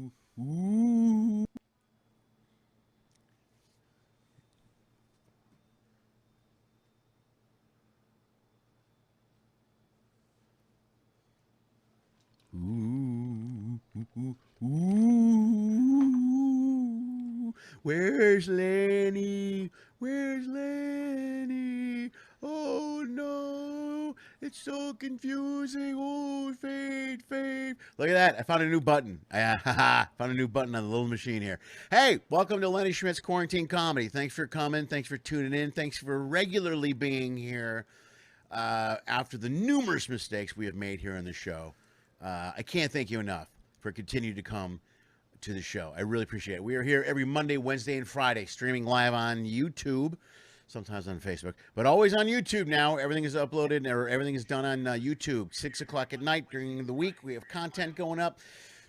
Ooh. Ooh, ooh, ooh. Where's Lenny? Where's Lenny? Oh no, it's so confusing. Oh, fade, fade. Look at that. I found a new button. Found a new button on the little machine here. Hey, welcome to Lenny Schmidts Quarantine Comedy. Thanks for coming. Thanks for tuning in. Thanks for regularly being here after the numerous mistakes we have made here on the show. I can't thank you enough for continuing to come to the show. I really appreciate it. We are here every Monday, Wednesday, and Friday, streaming live on YouTube, sometimes on Facebook, but always on YouTube now. Everything is uploaded or everything is done on YouTube. 6 o'clock at night during the week, we have content going up.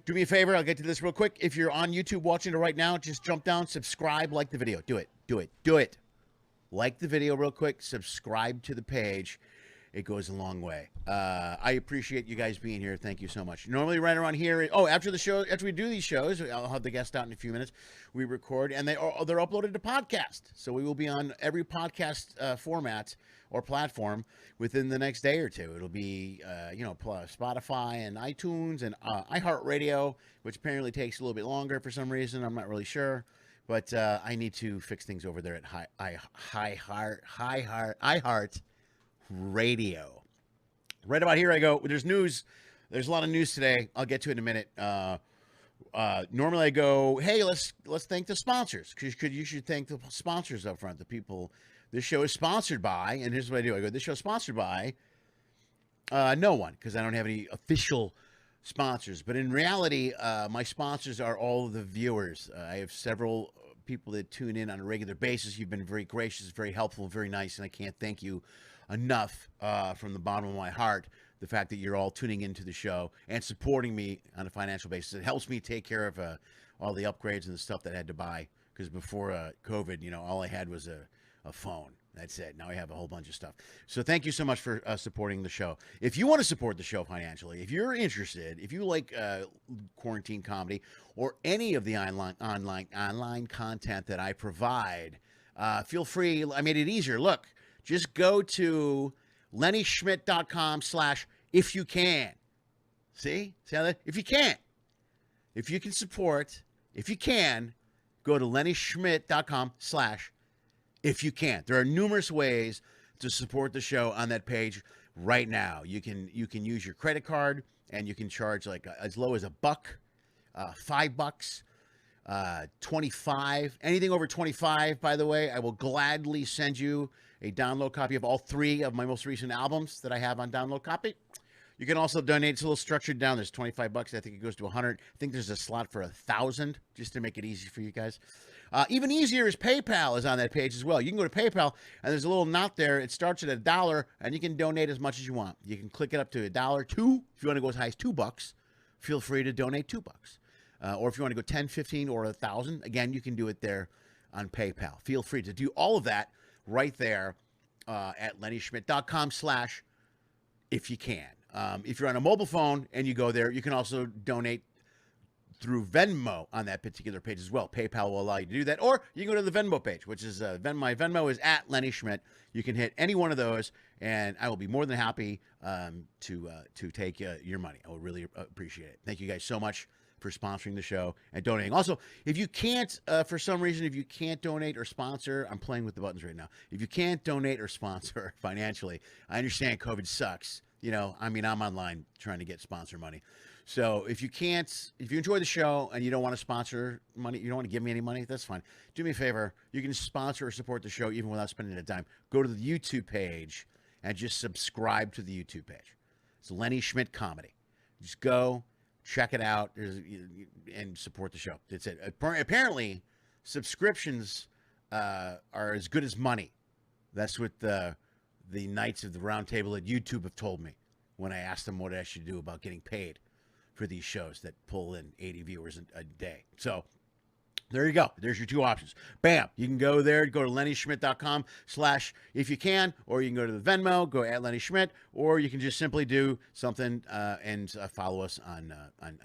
Do me a favor. I'll get to this real quick. If you're on YouTube watching it right now, just jump down, subscribe, like the video. Do it. Do it. Do it. Like the video real quick. Subscribe to the page. It goes a long way. I appreciate you guys being here. Thank you so much. Normally, right around here. Oh, after the show, after we do these shows, I'll have the guest out in a few minutes. We record, and they're uploaded to podcast. So we will be on every podcast format or platform within the next day or two. It'll be, Spotify and iTunes and iHeartRadio, which apparently takes a little bit longer for some reason. I'm not really sure. But I need to fix things over there at iHeart Radio. Right about here I go. There's news. There's a lot of news today. I'll get to it in a minute. Normally I go, hey, let's thank the sponsors. You should thank the sponsors up front, the people this show is sponsored by. And here's what I do. I go, this show is sponsored by no one, because I don't have any official sponsors. But in reality, my sponsors are all of the viewers. I have several people that tune in on a regular basis. You've been very gracious, very helpful, very nice, and I can't thank you enough from the bottom of my heart. The fact that you're all tuning into the show and supporting me on a financial basis. It helps me take care of all the upgrades and the stuff that I had to buy. Because before COVID, all I had was a phone. That's it. Now I have a whole bunch of stuff. So thank you so much for supporting the show. If you want to support the show financially, if you're interested, if you like quarantine comedy or any of the online content that I provide, feel free. I made it easier. Look, just go to lennyschmidt.com/if you can. See how that? If you can. If you can support, if you can, go to lennyschmidt.com/if you can. There are numerous ways to support the show on that page right now. You can use your credit card, and you can charge like as low as $1, $5, 25, anything over 25. By the way, I will gladly send you a download copy of all 3 of my most recent albums that I have on download copy. You can also donate. It's a little structured down. There's $25. I think it goes to 100. I think there's a slot for 1,000, just to make it easy for you guys. Even easier is PayPal is on that page as well. You can go to PayPal, and there's a little knot there. It starts at $1, and you can donate as much as you want. You can click it up to $1, $2. If you want to go as high as $2, feel free to donate $2. Or if you want to go 10, 15, or 1,000, again, you can do it there on PayPal. Feel free to do all of that right there at lennyschmidt.com/if you can. If you're on a mobile phone and you go there, you can also donate through Venmo on that particular page as well. PayPal will allow you to do that. Or you can go to the Venmo page, which is my Venmo is at Lenny Schmidt. You can hit any one of those, and I will be more than happy to take your money. I would really appreciate it. Thank you guys so much for sponsoring the show and donating. Also, if you can't, for some reason, if you can't donate or sponsor, I'm playing with the buttons right now. If you can't donate or sponsor financially, I understand COVID sucks. I'm online trying to get sponsor money. So if you enjoy the show and you don't want to sponsor money, you don't want to give me any money, that's fine. Do me a favor. You can sponsor or support the show even without spending a dime. Go to the YouTube page and just subscribe to the YouTube page. It's Lenny Schmidt Comedy. Just go, check it out, and support the show. That's it. Apparently, subscriptions are as good as money. That's what the Knights of the Round Table at YouTube have told me when I asked them what I should do about getting paid for these shows that pull in 80 viewers a day. So there you go. There's your 2 options. Bam. You can go there, go to lennyschmidt.com/if you can, or you can go to the Venmo, go at Lenny Schmidt, or you can just simply do something and follow us on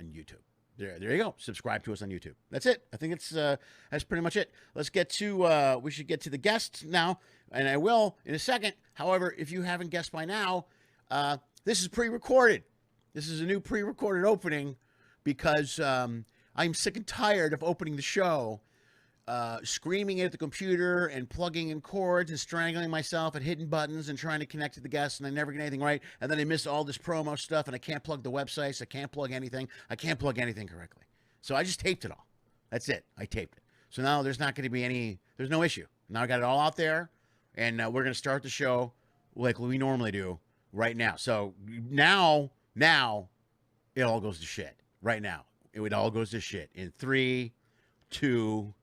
YouTube. There you go. Subscribe to us on YouTube. That's it. I think that's pretty much it. Let's get to we should get to the guests now, and I will in a second. However, if you haven't guessed by now, this is pre-recorded. This is a new pre-recorded opening because I'm sick and tired of opening the show, screaming at the computer and plugging in cords and strangling myself and hitting buttons and trying to connect to the guests, and I never get anything right. And then I miss all this promo stuff, and I can't plug the websites. I can't plug anything. I can't plug anything correctly. So I just taped it all. That's it. I taped it. So now there's not going to be there's no issue. Now I got it all out there, and we're going to start the show like we normally do right now. So now it all goes to shit. Right now. It all goes to shit. In 3, 2...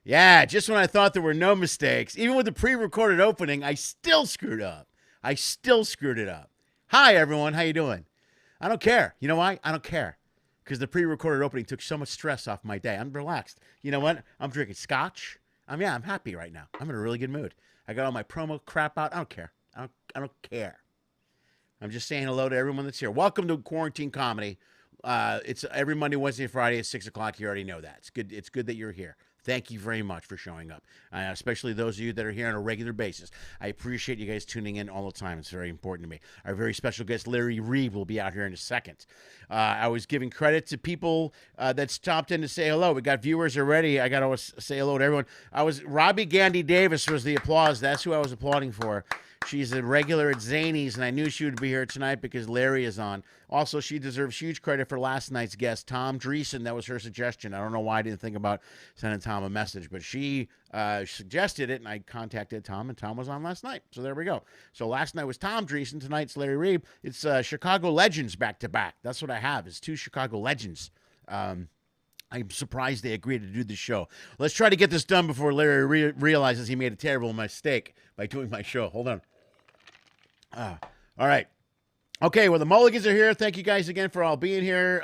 Yeah, just when I thought there were no mistakes, even with the pre-recorded opening, I still screwed up. I still screwed it up. Hi, everyone. How you doing? I don't care. You know why? I don't care. Because the pre-recorded opening took so much stress off my day. I'm relaxed. You know what? I'm drinking scotch. I'm happy right now. I'm in a really good mood. I got all my promo crap out. I don't care. I don't care. I'm just saying hello to everyone that's here. Welcome to Quarantine Comedy. It's every Monday, Wednesday, and Friday at 6 o'clock. You already know that. It's good. It's good that you're here. Thank you very much for showing up, especially those of you that are here on a regular basis. I appreciate you guys tuning in all the time. It's very important to me. Our very special guest, Larry Reeb, will be out here in a second. I was giving credit to people that stopped in to say hello. We got viewers already. I got to say hello to everyone. Robbie Gandy Davis was the applause. That's who I was applauding for. She's a regular at Zany's, and I knew she would be here tonight because Larry is on. Also, she deserves huge credit for last night's guest, Tom Dreesen. That was her suggestion. I don't know why I didn't think about sending Tom a message, but she suggested it, and I contacted Tom, and Tom was on last night. So there we go. So last night was Tom Dreesen. Tonight's Larry Reeb. It's Chicago Legends back-to-back. That's what I have is 2 Chicago Legends. I'm surprised they agreed to do the show. Let's try to get this done before Larry realizes he made a terrible mistake by doing my show. Hold on. All right. Okay, well, the Mulligans are here. Thank you guys again for all being here.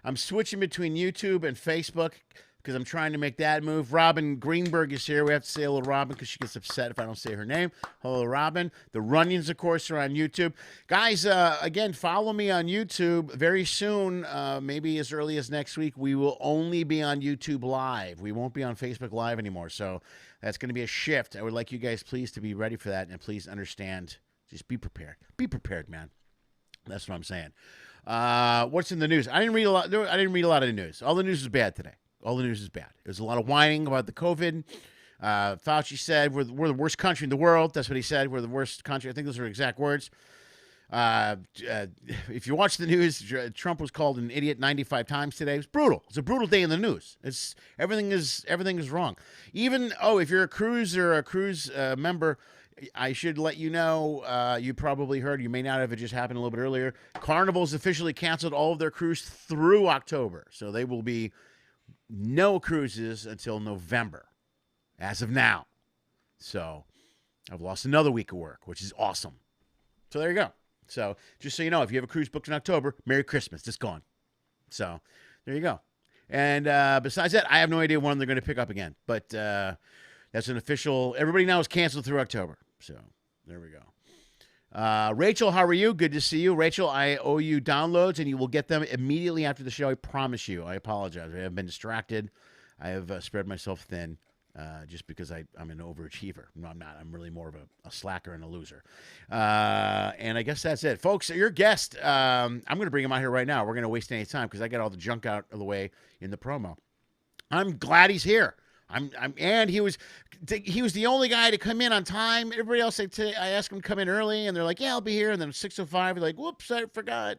I'm switching between YouTube and Facebook because I'm trying to make that move. Robin Greenberg is here. We have to say hello to Robin because she gets upset if I don't say her name. Hello, Robin. The Runions, of course, are on YouTube. Guys, again, follow me on YouTube. Very soon, maybe as early as next week, we will only be on YouTube Live. We won't be on Facebook Live anymore, so that's going to be a shift. I would like you guys, please, to be ready for that, and please understand. Just be prepared. Be prepared, man. That's what I'm saying. What's in the news? I didn't read a lot of the news. All the news is bad today. All the news is bad. There's a lot of whining about the COVID. Fauci said we're the worst country in the world. That's what he said. We're the worst country. I think those are exact words. If you watch the news, Trump was called an idiot 95 times today. It was brutal. It's a brutal day in the news. Everything is wrong. Even if you're a cruise or a cruise member, I should let you know, you probably heard, you may not have, it just happened a little bit earlier. Carnival's officially canceled all of their cruise through October. So they will be no cruises until November, as of now. So I've lost another week of work, which is awesome. So there you go. So just so you know, if you have a cruise booked in October, Merry Christmas. It's gone. So there you go. And besides that, I have no idea when they're going to pick up again. But that's an official, everybody now is canceled through October. So there we go. Rachel, how are you? Good to see you. Rachel, I owe you downloads, and you will get them immediately after the show. I promise you. I apologize. I have been distracted. I have spread myself thin. Just because I'm an overachiever. No, I'm not. I'm really more of a slacker and a loser. And I guess that's it. Folks, your guest, I'm going to bring him out here right now. We're going to waste any time because I got all the junk out of the way in the promo. I'm glad he's here. And he was the only guy to come in on time. Everybody else, I asked him to come in early, and they're like, "Yeah, I'll be here." And then 6:05, they're like, "Whoops, I forgot,"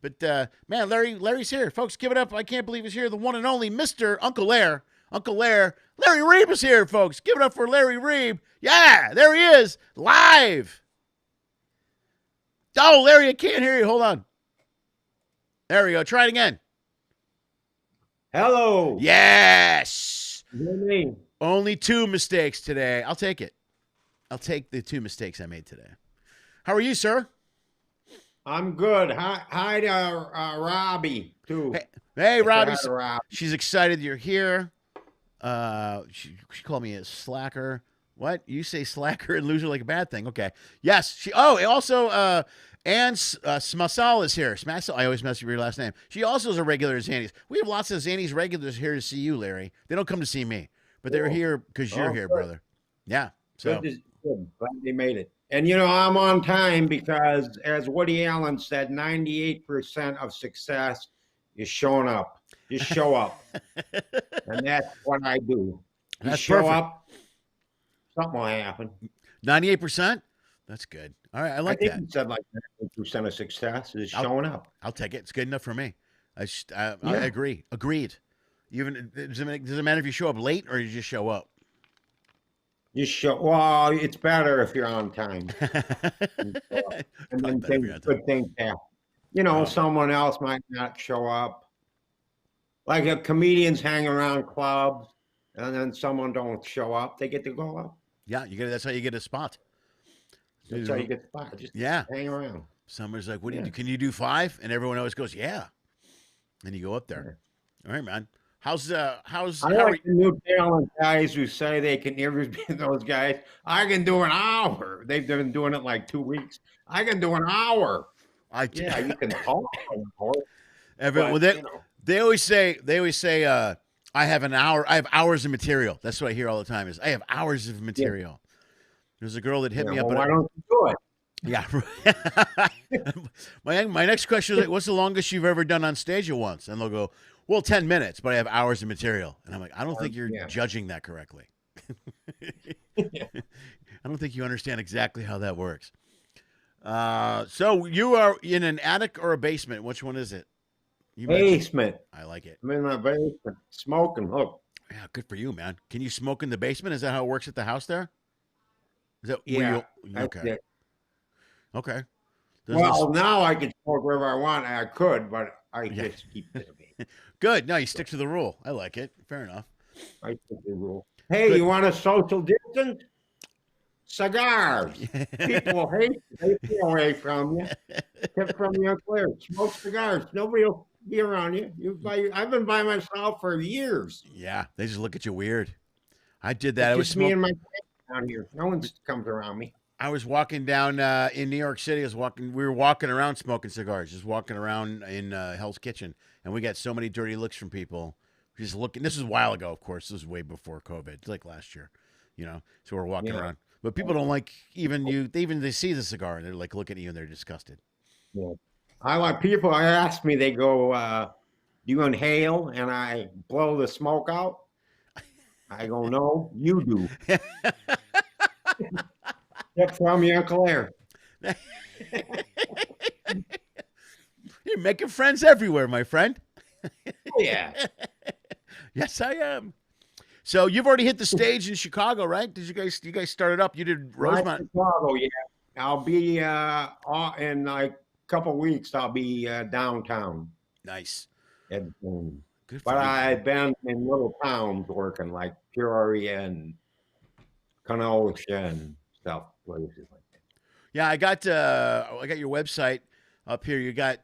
But man, Larry's here, folks. Give it up! I can't believe he's here. The one and only Mr. Uncle Lar. Uncle Lar. Larry Reeb is here, folks. Give it up for Larry Reeb. Yeah, there he is, live. Oh, Larry, I can't hear you. Hold on. There we go. Try it again. Hello. Yes. Me. Only 2 mistakes today. I'll take it. I'll take the 2 mistakes I made today. How are you, sir? I'm good. Hi to Robbie, too. Hey Robbie. She's excited you're here. She called me a slacker. What? You say slacker and loser like a bad thing. Okay. Yes. Also, Ann Smasal is here. Smasal. I always mess with your last name. She also is a regular at Zanny's. We have lots of Zanny's regulars here to see you, Larry. They don't come to see me, but they're here because you're here, brother. Yeah. So good. Glad they made it. And I'm on time because, as Woody Allen said, 98% of success is showing up. Just show up. And that's what I do. Just show perfect. Up. Something will happen. 98%? That's good. All right, I like that. He said like 90% of success is showing up. I'll take it. It's good enough for me. I agree. Agreed. Even does it matter if you show up late or you just show up? Well, it's better if you're on time. And then good things happen. Someone else might not show up. Like a comedians hang around clubs, and then someone don't show up, they get to go up. Yeah, that's how you get a spot. That's how you get a spot. Just hang around. Someone's like, "What do you do? Can you do 5?" And everyone always goes, "Yeah." And you go up there. Yeah. All right, man. I like the new talent guys who say they can interview those guys. I can do an hour. They've been doing it like 2 weeks. I can do an hour. You can talk an hour. They always say I have an hour. I have hours of material. That's what I hear all the time. Is I have hours of material. Yeah. There's a girl that hit me up. Why don't you do it? Yeah. my next question is like, what's the longest you've ever done on stage at once? And they'll go, well, 10 minutes, but I have hours of material. And I'm like, I don't think you're judging that correctly. I don't think you understand exactly how that works. So you are in an attic or a basement? Which one is it? Basement. I like it. I'm in my basement smoking. Look. Yeah, good for you, man. Can you smoke in the basement? Is that how it works at the house there? Is that okay? Okay. Now I can smoke wherever I want. I could, but I just keep it. Good. No, you stick to the rule. I like it. Fair enough. I stick to the rule. Hey, you want a social distance? Cigars. People hate you. They feel away from you. Tip from the Uncle Lar. Smoke cigars. Nobody will be around you. I've been by myself for years. Yeah, they just look at you weird. I did that. It's just me and my down here. No one comes around me. I was walking down in New York City. We were walking around smoking cigars, just walking around in Hell's Kitchen, and we got so many dirty looks from people just looking. This was a while ago, of course. This was way before COVID. It's like last year, So we're walking around, but people don't like even you. They see the cigar and they're like looking at you and they're disgusted. Yeah, I like people. I ask me. They go, "Do you inhale?" And I blow the smoke out. I go, "No, you do." That's from your Uncle Lar. You're making friends everywhere, my friend. Yeah. Yes, I am. So you've already hit the stage in Chicago, right? Did you guys started up? You did Rosemont. Chicago, yeah. I'll be in like a couple of weeks. I'll be downtown. Nice. Good but you. I've been in little towns working like Peoria and Kenosha and stuff. Places like that. Yeah, I got your website up here. You got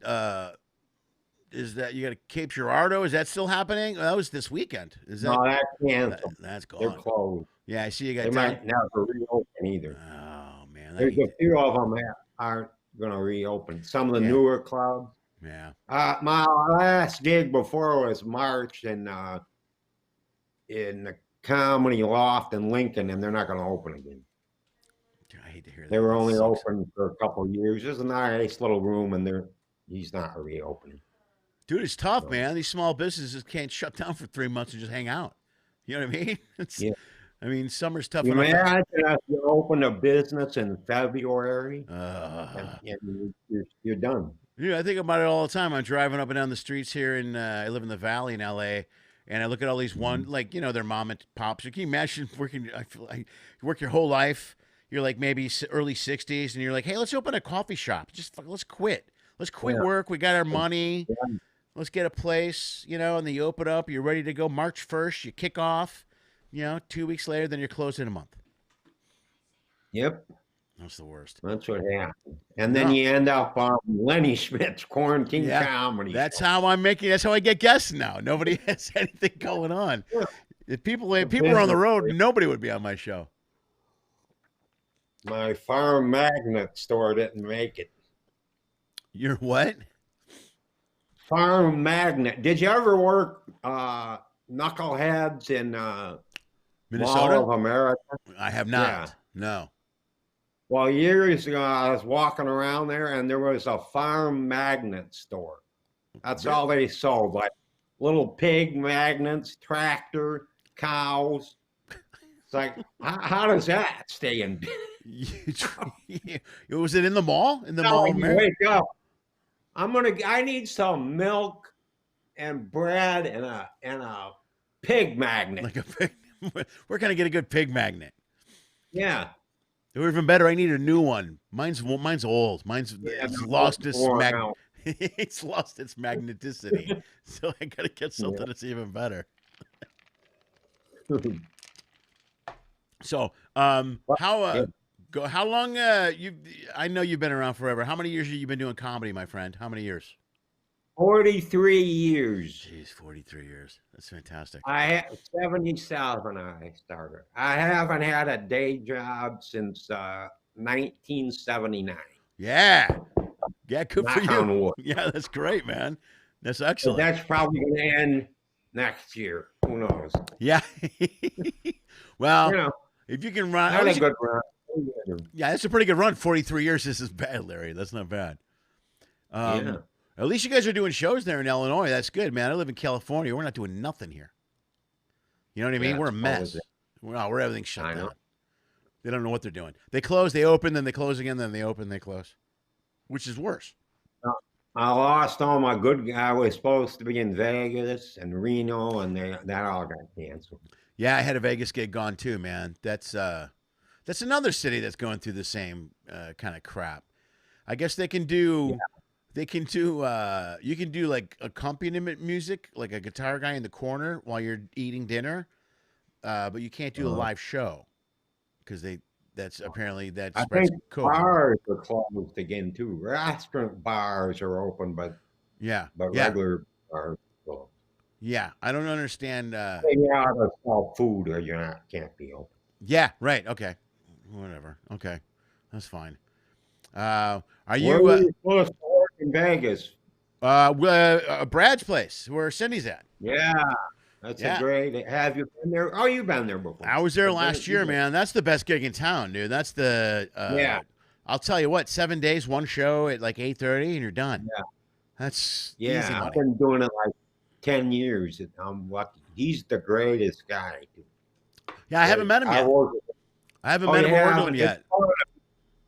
you got a Cape Girardeau? Is that still happening? That was this weekend. Is that? No, that's canceled. That's gone. They're closed. Yeah, I see you got. They might never reopen either. Oh man, there's a few of them that aren't going to reopen. Some of the newer clubs. Yeah. My last gig before was March, and in the Comedy Loft in Lincoln, and they're not going to open again. I hate to hear that. They were That only sucks. open for a couple of years. It's a nice little room, and he's not reopening. Dude, it's tough, So, man. These small businesses can't shut down for 3 months and just hang out. You know what I mean? yeah. I mean, summer's tough You enough. imagine if you open a business in February, Uh, and you're done. Yeah, I think about it all the time. I'm driving up and down the streets here, and I live in the Valley in LA, and I look at all these like their mom and pops. Can you imagine working? I feel like you work your whole life. You're like maybe early 60s, and you're like, hey, let's open a coffee shop. Let's quit. Let's quit Yeah. work. We got our money. Yeah. Let's get a place, and then you open up. You're ready to go. March 1st, you kick off. 2 weeks later, then you're closed in a month. Yep. That's the worst. That's what happened. And then you end up on Lenny Schmidts quarantine comedy. That's how I'm making. That's how I get guests now. Nobody has anything going on. Yeah. If people were on the road, nobody would be on my show. My farm magnet store didn't make it. Your what? Farm magnet. Did you ever work Knuckleheads in Minnesota? Mall of America? I have not. Yeah. No. Well, years ago, I was walking around there, and there was a farm magnet store. That's all they sold, like little pig magnets, tractor, cows. It's like, how does that stay in? Was it in the mall? In the No, mall? you wake up. I need some milk and bread and a pig magnet. Like a pig. Where can I get a good pig magnet? Yeah. Or even better, I need a new one. Mine's old. It's lost its it's lost its magneticity. So I gotta get something that's even better. So, how long I know you've been around forever. How many years have you been doing comedy, my friend? How many years? 43 years. Jeez, 43 years. That's fantastic. I had 77 I started. I haven't had a day job since 1979. Yeah. Yeah, good for Knock on you. wood. Yeah, that's great, man. That's excellent. But that's probably going to end next year. Who knows? Yeah. Well, if you can run. Not a good run. Yeah, that's a pretty good run. 43 years. This is bad, Larry. That's not bad. Yeah. At least you guys are doing shows there in Illinois. That's good, man. I live in California. We're not doing nothing here. You know what I mean? We're a mess. We're everything's shut down. They don't know what they're doing. They close, they open, then they close again, then they open, they close. Which is worse. I lost all my good. I was supposed to be in Vegas and Reno, and that all got canceled. Yeah, I had a Vegas gig gone too, man. That's another city that's going through the same kind of crap. I guess they can do. Yeah. They can do. You can do like accompaniment music, like a guitar guy in the corner while you're eating dinner, but you can't do a live show because that's apparently that's. I think bars are closed again too. Restaurant bars are open, but regular bars are closed. Yeah, I don't understand. You gotta sell food, or can't be open. Yeah, right. Okay, whatever. Okay, that's fine. Are you? Where are you supposed to work in Vegas? Brad's place, where Cindy's at. Yeah, that's a great. Have you been there? Oh, you've been there before. I was there last year, man. That's the best gig in town, dude. That's the. I'll tell you what. 7 days, one show at like 8:30, and you're done. Yeah, that's easy money. I've been doing it like 10 years. And I'm lucky. He's the greatest guy. Yeah, I haven't met him yet. I haven't met him or heard of him yet.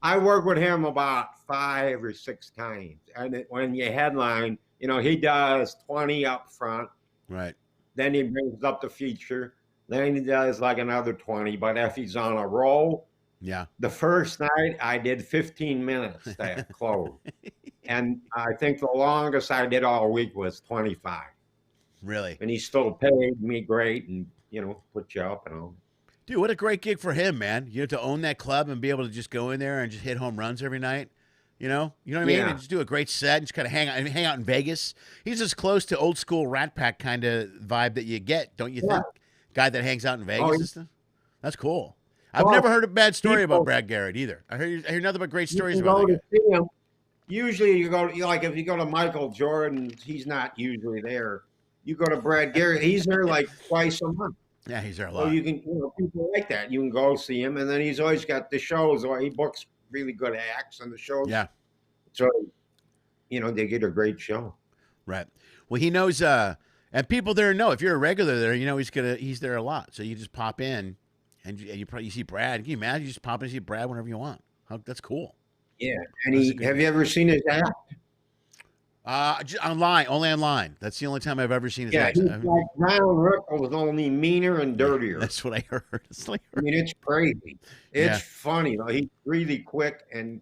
I worked with him about 5 or 6 times. And when you headline, he does 20 up front. Right. Then he brings up the feature. Then he does like another 20. But if he's on a roll, the first night I did 15 minutes that closed. And I think the longest I did all week was 25. Really? And he still paid me great and, put you up and all. Dude, what a great gig for him, man. You have to own that club and be able to just go in there and just hit home runs every night. You know what I mean? And just do a great set and just kind of hang out in Vegas. He's as close to old school Rat Pack kind of vibe that you get, don't you think? Guy that hangs out in Vegas and stuff. That's cool. I've never heard a bad story about Brad Garrett either. I hear nothing but great stories about that guy. Usually you go, if you go to Michael Jordan, he's not usually there. You go to Brad Garrett, he's there like twice a month. Yeah, he's there a So lot. you can, people like that. You can go see him, and then he's always got the shows, or he books really good acts on the shows. Yeah, So they get a great show. right. Well, he knows, and people there know if you're a regular there, he's there a lot. So you just pop in, and you see Brad. Can you imagine? You just pop in and see Brad whenever you want. That's cool. Yeah, and That's a good. have you ever seen his act? Online, only online. That's the only time I've ever seen his Yeah, act. he's like Ron Rickles, only meaner and dirtier. That's what I heard. I mean, it's crazy. Yeah. It's funny. He's really quick, and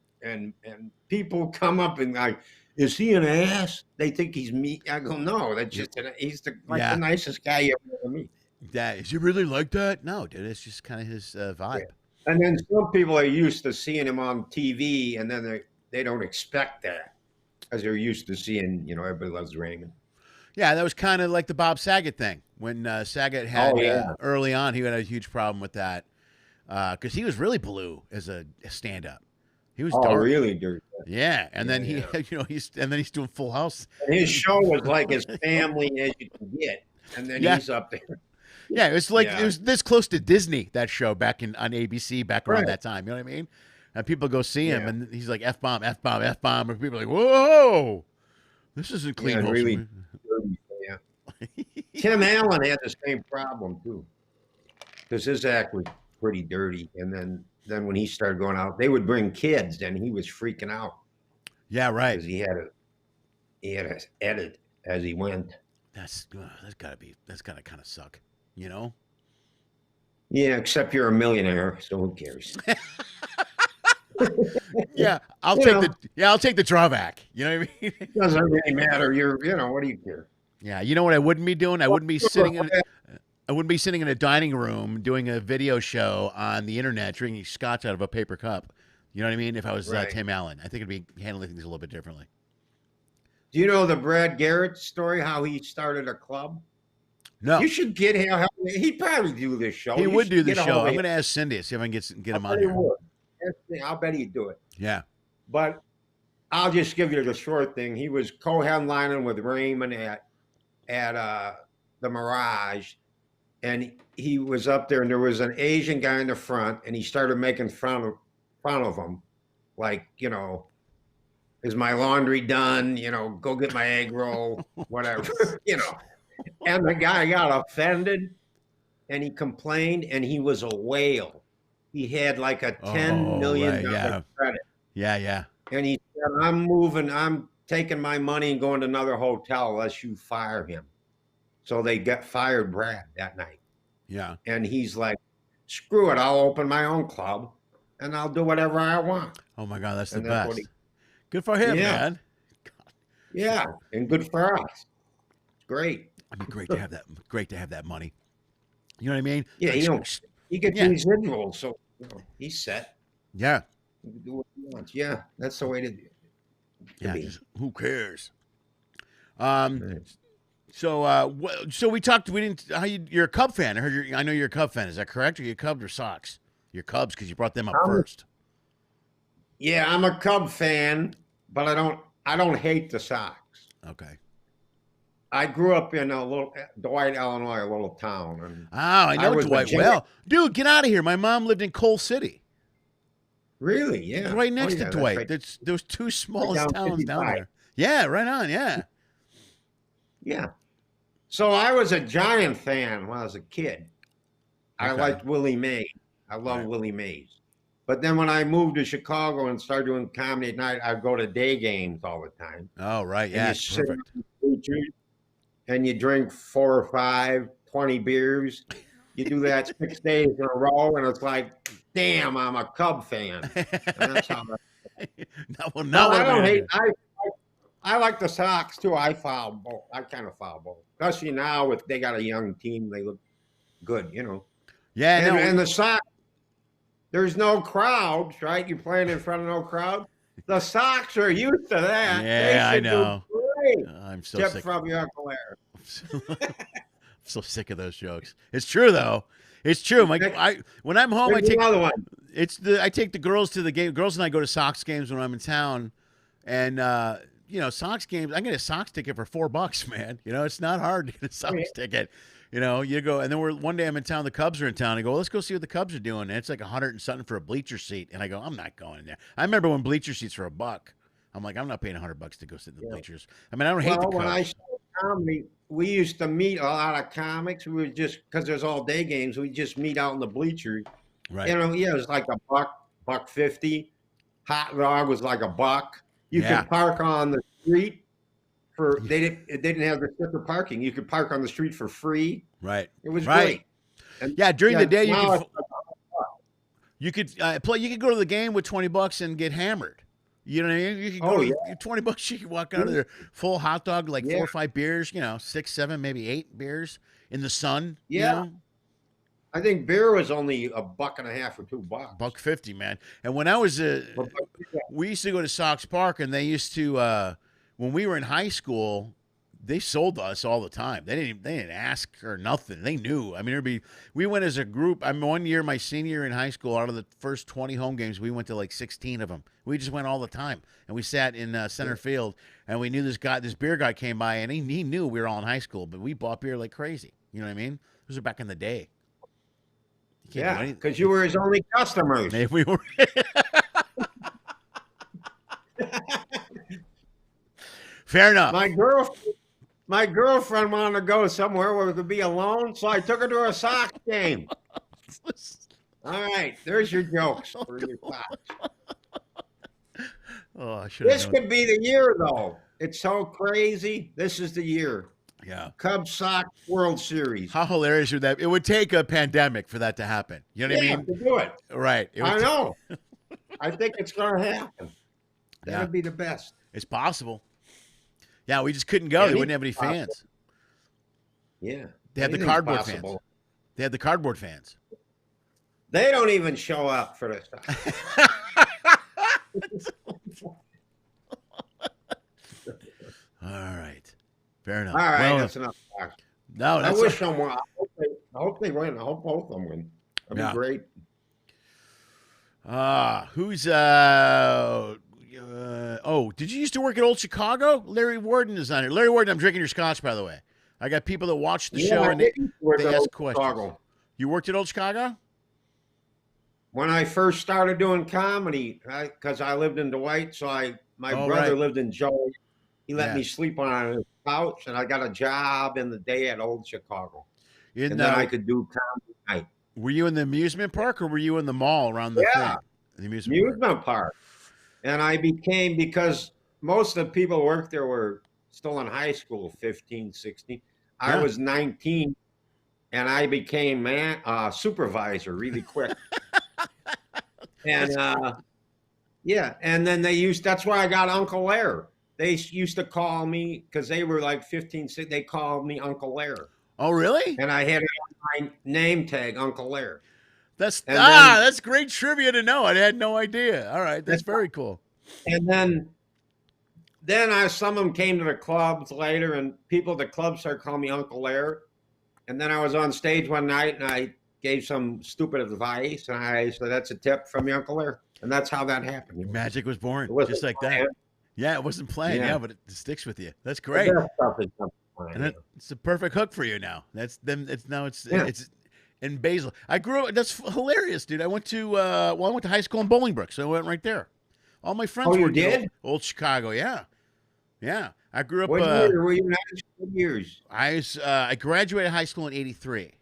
people come up and like, is he an ass? They think he's me. I go, no, that's just he's the nicest guy you ever meet. Yeah, is he really like that? No, dude, it's just kind of his vibe. Yeah. And then some people are used to seeing him on TV, and then they don't expect that because they're used to seeing, Everybody Loves Raymond. Yeah, that was kind of like the Bob Saget thing. When Saget had early on, he had a huge problem with that because he was really blue as a stand-up. He was dark. Really dirty. Yeah, and then he's doing Full House. And his show was like as family as you can get, and then he's up there. Yeah, it was like it was this close to Disney, that show back on ABC back around that time. You know what I mean? And people go see him, and he's like F-bomb, F-bomb, F-bomb, and people are like, whoa, this isn't clean. Really dirty, Tim Allen had the same problem too, because his act was pretty dirty. And then when he started going out, they would bring kids, and he was freaking out. Yeah, right. Because he had to edit as he went. That's gotta kind of suck, Yeah, except you're a millionaire, so who cares? Yeah, I'll take the drawback. You know what I mean? It doesn't really matter. What do you care? Yeah, you know what I wouldn't be doing? I wouldn't be sitting in a dining room doing a video show on the internet drinking scotch out of a paper cup. You know what I mean? If I was Tim Allen, I think I'd be handling things a little bit differently. Do you know the Brad Garrett story, how he started a club? No. You should get him. He'd probably do this show. He would do the show. I'm going to ask Cindy, see if I can get him on here. I'll bet he'd do it. Yeah. But I'll just give you the short thing. He was co-headlining with Raymond at the Mirage, and he was up there, and there was an Asian guy in the front, and he started making fun of him, like, is my laundry done? Go get my egg roll, whatever, And the guy got offended, and he complained, and he was a whale. He had like a $10 million credit. Yeah. And he said, I'm taking my money and going to another hotel unless you fire him. So they fired Brad that night. Yeah. And he's like, screw it, I'll open my own club, and I'll do whatever I want. Oh, my God, that's the best. Good for him, man. God. Yeah, and good for us. It's great. It'd be great to have that. Great to have that money. You know what I mean? Yeah, he gets these rituals, so he's set. Yeah. He can do what he wants. Yeah, that's the way to be. Who cares? So we talked. We didn't. You're a Cub fan. I know you're a Cub fan. Is that correct? Are you Cubs or Sox? You're Cubs because you brought them up first. Yeah, I'm a Cub fan, but I don't hate the Sox. Okay. I grew up in Dwight, Illinois, a little town. And I know Dwight well. Dude, get out of here. My mom lived in Coal City. Really? Yeah. Right next to Dwight. Right. There's two smallest towns down there. Yeah, right on. Yeah. Yeah. So I was a Giant fan when I was a kid. I liked Willie Mays. I love Willie Mays. But then when I moved to Chicago and started doing comedy at night, I'd go to day games all the time. Oh, right. Yeah, perfect. And you drink 4 or 5, 20 beers. You do that 6 days in a row, and it's like, damn, I'm a Cub fan. And that's how I don't hate. I like the Sox too. I foul both. I kind of foul both, especially now they got a young team. They look good, Yeah, and the Sox. There's no crowds, right? You're playing in front of no crowd. The Sox are used to that. Yeah, I know. I'm so sick. Except from your Uncle Lar. I'm so sick of those jokes. It's true though. It's true. When I'm home, I take the girls to the game. Girls and I go to Sox games when I'm in town, and Sox games. I get a Sox ticket for $4, man. It's not hard to get a Sox ticket. You know, you go, and then one day I'm in town, the Cubs are in town. I go, let's go see what the Cubs are doing. And it's like 100 and something for a bleacher seat. And I go, I'm not going there. I remember when bleacher seats were $1. I'm like, I'm not paying $100 to go sit in the bleachers. I mean, I don't hate the Cubs. When I started comedy, we used to meet a lot of comics. We would just, because there's all day games, we just meet out in the bleachers. Right. You know, yeah, it was like $1.50. Hot dog was like $1. You could park on the street. They didn't have the sticker parking. You could park on the street for free. Right. It was great. And during the day you could go to the game with $20 and get hammered. You know what I mean? You could go $20. You could walk out of there full hot dog, like 4 or 5 beers. You know, 6, 7, maybe 8 beers in the sun. Yeah. You know? I think beer was only $1.50 or $2. $1.50, man. And when I was we used to go to Sox Park, and they used to when we were in high school, they sold to us all the time. They didn't ask or nothing. They knew. I mean, we went as a group. I mean, one year, my senior year in high school, out of the first 20 home games, we went to like 16 of them. We just went all the time, and we sat in center field, and we knew this beer guy came by, and he knew we were all in high school, but we bought beer like crazy. You know what I mean? Those are back in the day. Yeah, because you were his only customers. We were. Fair enough. My girlfriend wanted to go somewhere where we could be alone, so I took her to a Sox game. All right, there's your jokes for your Sox. Oh, this could be the year, though. It's so crazy. This is the year. Yeah. Cubs Sox World Series. How hilarious would that? It would take a pandemic for that to happen. You know what I mean? To do it. Right. I know. I think it's going to happen. That would be the best. It's possible. Yeah, we just couldn't go. They wouldn't have any fans. Yeah. They had the cardboard fans. They had the cardboard fans. They don't even show up for this stuff. All right. Fair enough. All right, that's enough. No, I wish someone. I hope they win. I hope both of them win. That'd be great. Who's did you used to work at Old Chicago? Larry Warden is on here. Larry Warden, I'm drinking your scotch, by the way. I got people that watch the show and they ask questions. Chicago. You worked at Old Chicago? When I first started doing comedy, because I lived in Dwight, so my brother lived in Joey. He let me sleep on his couch, and I got a job in the day at Old Chicago. And then I could do comedy night. Were you in the amusement park, or were you in the mall around the thing? The amusement park. And I became, because most of the people who worked there were still in high school, 15, 16. I was 19, and I became supervisor really quick. And and then that's why I got Uncle Lar. They used to call me, because they were like 15, they called me Uncle Lar. Oh, really? And I had it on my name tag, Uncle Lar. That's great trivia to know. I had no idea. All right, that's very cool. And then some of them came to the clubs later, and people at the club started calling me Uncle Lar. And then I was on stage one night, and I gave some stupid advice, and I said, "That's a tip from your Uncle Lar," and that's how that happened. Magic was born, just like that. Yeah, it wasn't planned. But it sticks with you. That's great. And it's the perfect hook for you now. It's in Basil. I grew up. That's hilarious, dude. I went to I went to high school in Bolingbrook, so I went right there. All my friends were in Old Chicago. Yeah. I grew up. What year were you in high school? Years? I graduated high school in '83.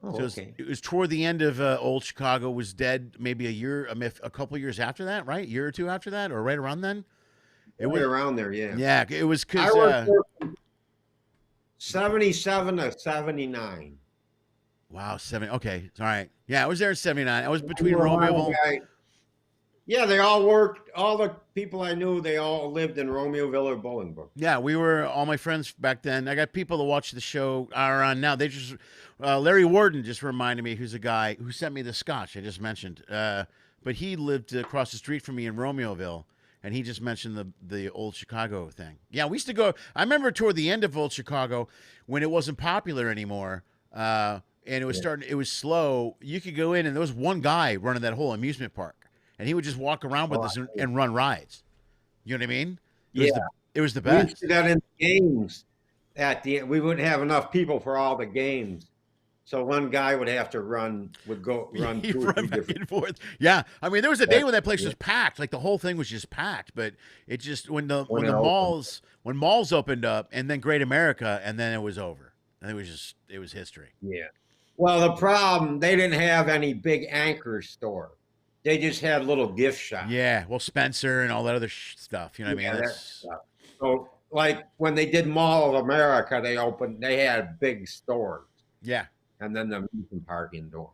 Oh, so okay. It was toward the end of Old Chicago was dead. Maybe a couple years after that, right? A year or two after that, or right around then. It was around there, yeah. Yeah, it was because I worked there 77 to 79. Wow, 70. Okay, all right. Yeah, I was there in 79. I was between Romeoville. Yeah, they all worked. All the people I knew, they all lived in Romeoville or Bolingbrook. Yeah, we were all my friends back then. I got people to watch the show are on now. They just Larry Warden just reminded me, who's a guy who sent me the scotch I just mentioned. But he lived across the street from me in Romeoville. And he just mentioned the Old Chicago thing. Yeah, we used to go. I remember toward the end of Old Chicago when it wasn't popular anymore, and it was It was slow. You could go in, and there was one guy running that whole amusement park, and he would just walk around with us and run rides. You know what I mean? It was the best. We used to do that in games. at the end, we wouldn't have enough people for all the games. So one guy would have to run 2 or 3 Back different. and forth. Yeah, I mean, there was a day when that place Yeah, was packed. Like the whole thing was just packed. But it just when when it the opened. malls opened up, and then Great America, and then it was over. And it was history. Yeah. Well, the problem, they didn't have any big anchor store. They just had little gift shops. Yeah, well, Spencer and all that other stuff. You know what I Yeah, mean? that That's stuff. So, like when they did Mall of America, they had big stores, yeah, and then the amusement park indoor.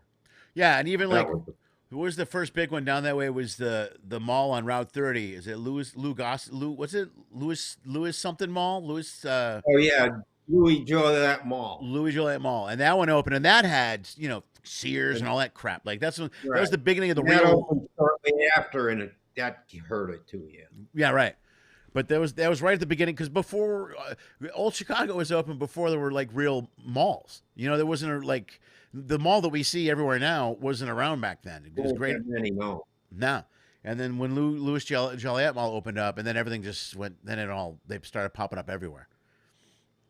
yeah, and even That like was who was the first big one down that way was the mall on Route 30. Is it what's it? Louis something Mall? oh yeah, Louis Joliet Mall. Louis Joliet Mall. And that one opened and that had, Sears and And, all that crap. Like that was right. the beginning of the And that real. opened shortly after, and that hurt it too. Yeah. Yeah, right. But that was right at the beginning because before old Chicago was open before there were like real malls. There wasn't like the mall that we see everywhere now wasn't around back then. It was great. Many no. No. And then when Louis Joliet Mall opened up, and then everything just went. Then they started popping up everywhere.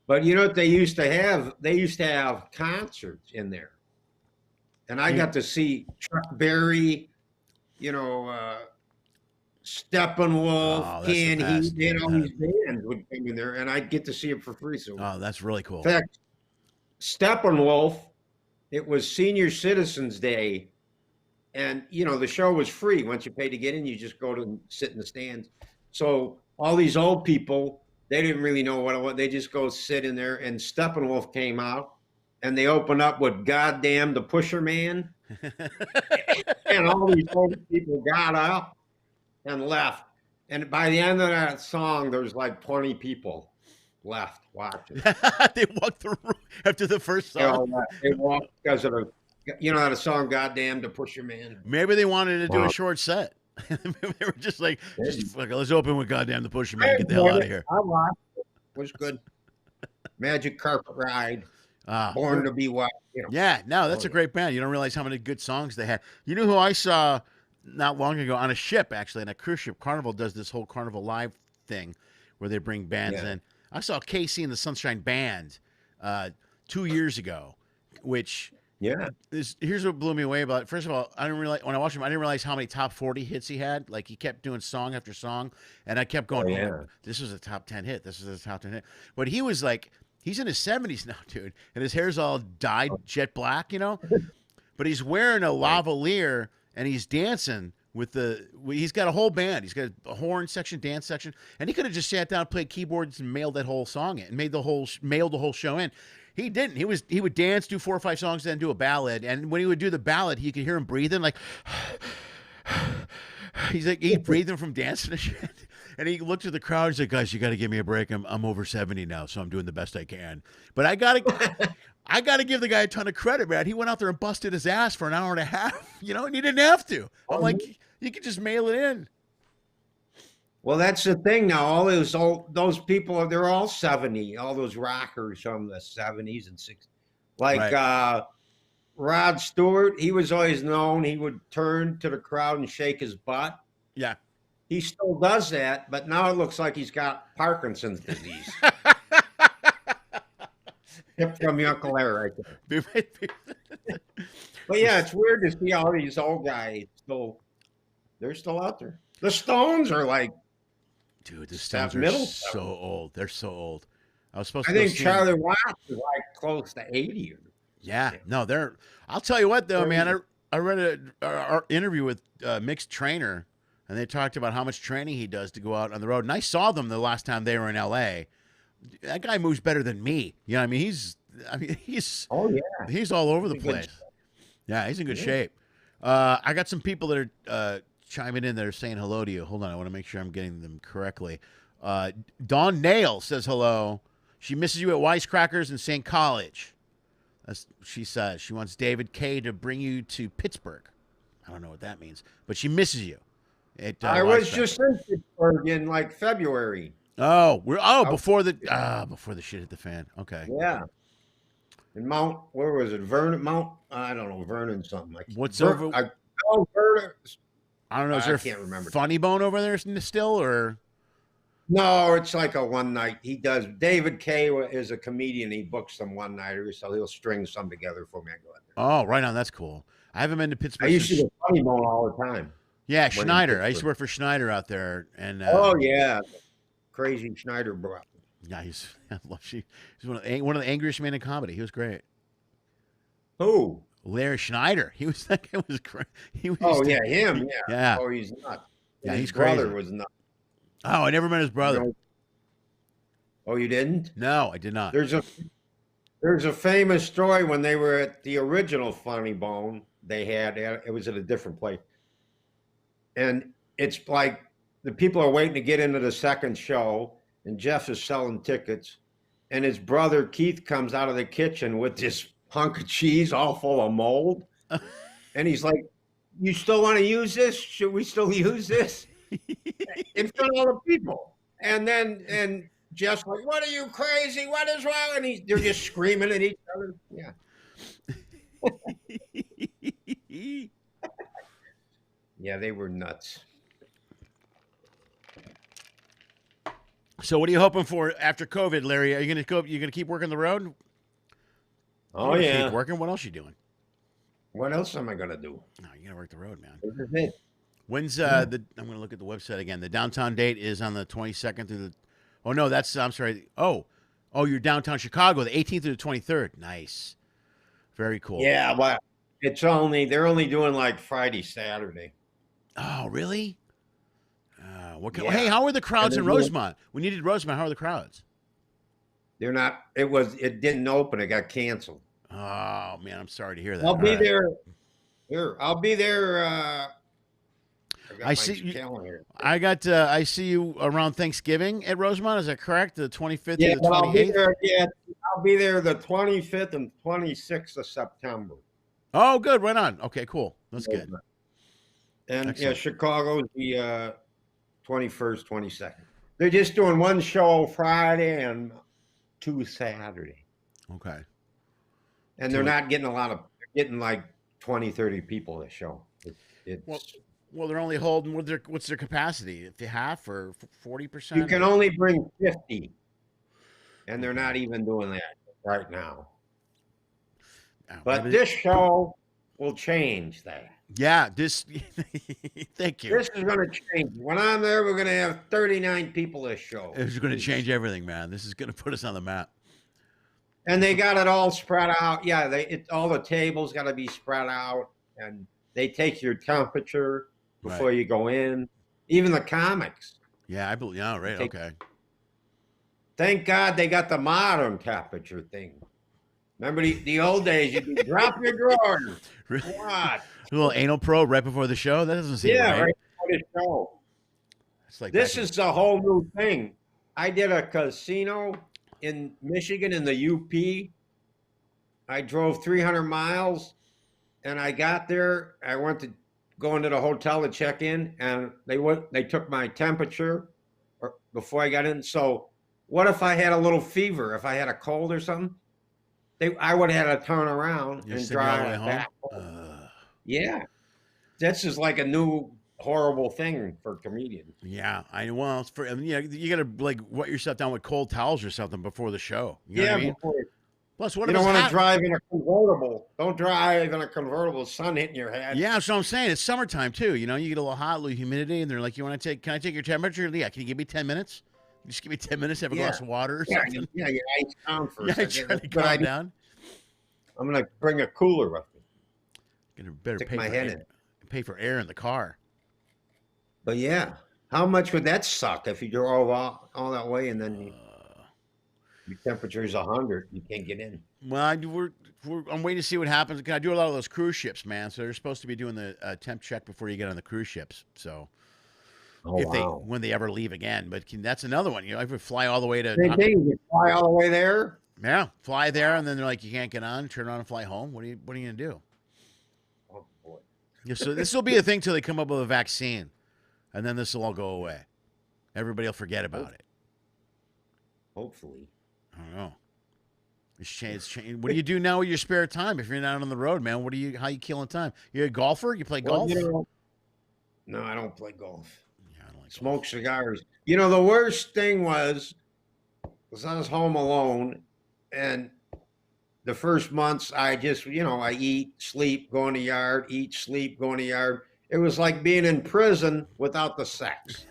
But you know what they used to have? They used to have concerts in there, and I got to see Chuck Berry, you know, Steppenwolf, Oh, that's the Can best. He, all these bands would come in there, and I'd get to see it for free. So, Oh, that's really cool. in fact, Steppenwolf, it was Senior Citizens Day, and the show was free. Once you paid to get in, you just go to sit in the stands. So all these old people, they didn't really know what it was. They just go sit in there, and Steppenwolf came out, and they opened up with "Goddamn the Pusher Man," and all these old people got up and left. And by the end of that song, there's like 20 people left watching. They walked the room after the first song. They walked because of the song "Goddamn the Pusher Man." Maybe they wanted to do Wow. a short set. Maybe they were just like, let's open with "Goddamn the Pusher Man." Get the hell out of here. I watched it. It was good. Magic Carpet Ride. Born to Be Wild. Yeah, no, that's a great band. You don't realize how many good songs they had. You know who I saw not long ago on a ship, actually, on a cruise ship? Carnival does this whole Carnival Live thing where they bring bands in. I saw Casey and the Sunshine Band 2 years ago, which here's what blew me away about it. First of all, I didn't realize when I watched him, I didn't realize how many top 40 hits he had. Like he kept doing song after song, and I kept going, this was a top 10 hit. This is a top 10 hit. But he was like, he's in his 70s now, dude, and his hair's all dyed jet black, But he's wearing a lavalier and he's dancing with he's got a whole band. He's got a horn section, dance section, and he could have just sat down, played keyboards, and mailed that whole song in, and mailed the whole show in. He didn't. He would dance, do 4 or 5 songs, then do a ballad. And when he would do the ballad, you could hear him breathing like he's breathing from dancing and shit. And he looked at the crowd. He's like, "Guys, you got to give me a break. I'm over 70 now, so I'm doing the best I can. But I gotta give the guy a ton of credit, man. He went out there and busted his ass for an hour and a half, and he didn't have to. I'm like, you could just mail it in." Well, that's the thing now. All those people, they're all 70. All those rockers from the 70s and 60s, like Rod Stewart. He was always known. He would turn to the crowd and shake his butt. Yeah. He still does that, but now it looks like he's got Parkinson's disease. Tip from your Uncle Lar right there. But yeah, it's weird to see all these old guys they're still out there. The Stones are like, dude, the Stones are so old. They're so old. I think Charlie Watts is like close to 80. Yeah, no, I'll tell you what though, man. I read an interview with Mick's trainer, and they talked about how much training he does to go out on the road. And I saw them the last time they were in L.A. That guy moves better than me. You know what I mean? He's he's all over the place. Yeah, he's in good shape. I got some people that are chiming in that are saying hello to you. Hold on, I want to make sure I'm getting them correctly. Dawn Nail says hello. She misses you at Wisecrackers in St. College. She says she wants David K to bring you to Pittsburgh. I don't know what that means, but she misses you. I was just in Pittsburgh in like February. Oh, before the shit hit the fan. Okay. Yeah. In where was it? I don't know, Vernon something like. What's over? Vernon. I don't know. Is there I can't remember. Funny Bone over there still, or? No, it's like a one night. He does. David Kay is a comedian. He books some one nighters, so he'll string some together for me. I go out there. Oh, right on. That's cool. I haven't been to I Pittsburgh used to since. go funny bone all the time Yeah, when in Schneider. I used to Pittsburgh. work for Schneider out there, and Oh yeah, crazy Schneider bro. yeah, he's I love he's one of the angriest men in comedy. He was great. Who? Larry Schneider. He was that guy was great. He was. Oh yeah, him. Yeah. Yeah. Oh, he's nuts. Yeah, His he's brother crazy. was nuts. Oh, I never met his brother. You know- Oh, you didn't? No, I did not. There's a famous story when they were at the original Funny Bone. They had it was at a different place, and it's like the people are waiting to get into the second show, and Jeff is selling tickets, and his brother Keith comes out of the kitchen with this hunk of cheese all full of mold, and he's like, "You still want to use this? Should we still use this?" In front of all the people, and Jeff's like, "What are you crazy? What is wrong?" And they're just screaming at each other. Yeah. Yeah, they were nuts. So, what are you hoping for after COVID, Larry? Are you gonna go? You gonna keep working the road? Oh You're gonna yeah. keep working. What else you doing? What else am I gonna do? No, you gotta work the road, man. This is it. When's the? I'm gonna look at the website again. The downtown date is on the 22nd through the. Oh no, that's I'm sorry. Oh, you're downtown Chicago, the 18th through the 23rd. Nice, very cool. Yeah, but they're only doing like Friday, Saturday. Oh, really? Yeah. Hey, how are the crowds in And then- Rosemont? When you did Rosemont, how are the crowds? They're not. It didn't open. It got canceled. Oh man, I'm sorry to hear that. I'll be All right. there. Here, I'll be there. I got I my see you- calendar. I see you around Thanksgiving at Rosemont. Is that correct? The 25th Yeah, to the but I'll be 28th. there. Yeah, I'll be there the 25th and 26th of September. Oh, good. Right on. Okay, cool. That's good. And Excellent. yeah, Chicago's the 21st, 22nd. They're just doing one show Friday and two Saturday. Okay. And they're not getting they're getting like 20, 30 people a show. It's Well, they're only holding what's their capacity? If half or 40%? you can only bring 50. And they're not even doing that right now. Oh, But maybe- this show will change that. yeah, this. Thank you. This is going to change. When I'm there, we're going to have 39 people this show. It's going to change everything, man. This is going to put us on the map. And they got it all spread out. Yeah, all the tables got to be spread out, and they take your temperature before you go in. Even the comics. Yeah, I believe. Yeah, right. Okay. Thank God they got the modern temperature thing. Remember the old days? You'd be drop your drawers. What? A little anal probe right before the show. That doesn't seem Yeah, right. right before the show. It's like This back in- is a whole new thing. I did a casino in Michigan in the UP. I drove 300 miles, and I got there. I went to go into the hotel to check in, and they took my temperature before I got in. So what if I had a little fever? If I had a cold or something, I would have had to turn around You're and sitting all the way drive home? back. Yeah, this is like a new horrible thing for comedians. Yeah, well, it's for you got to like wet yourself down with cold towels or something before the show. You know what I mean? Plus, what You if don't it's want to hot? drive in a convertible. Don't drive in a convertible. Sun hitting your head. Yeah, that's what I'm saying. It's summertime too. You know, you get a little hot, a little humidity, and they're like, "You want to can I take your temperature?" Yeah, can you give me 10 minutes? Just give me 10 minutes, have a glass of water or Yeah, something. yeah, you ice down for a Yeah, second. trying to But calm down. I'm gonna bring a cooler with me. Gonna better Stick pay my for head air, in. pay for air in the car. But yeah, how much would that suck if you drove all that way and then your temperature is 100, you can't get in? Well, I'm waiting to see what happens. I do a lot of those cruise ships, man. So they're supposed to be doing the temp check before you get on the cruise ships. So Oh, wow. when they ever leave again, but that's another one. You know, I would fly all the way to Same thing. You fly all the way there. yeah, fly there, and then they're like, you can't get on. Turn around and fly home. What are you gonna do? Oh boy. Yeah, so this will be a thing till they come up with a vaccine, and then this will all go away. Everybody will forget about it. Hopefully. I don't know. It's changed. What do you do now with your spare time if you're not on the road, man? How you killing time? You're a golfer? You play golf? No, I don't play golf. Yeah, I don't like Smoke cigars. You know, the worst thing was I was home alone, and the first months I just, I eat, sleep, go in the yard, eat, sleep, go in the yard. It was like being in prison without the sex.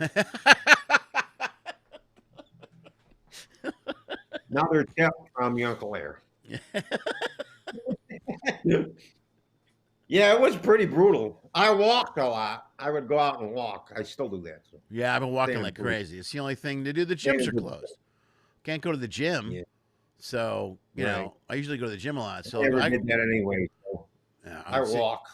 Another tip from your Uncle Lar. Yeah, it was pretty brutal. I walked a lot. I would go out and walk. I still do that. So. Yeah, I've been walking Stay like in good- crazy. It's the only thing to do. The stay in gyms are good closed. Can't go to the gym. Yeah. So, you Right. know, I usually go to the gym a lot. So I never did that anyway. So yeah, I would say- walk.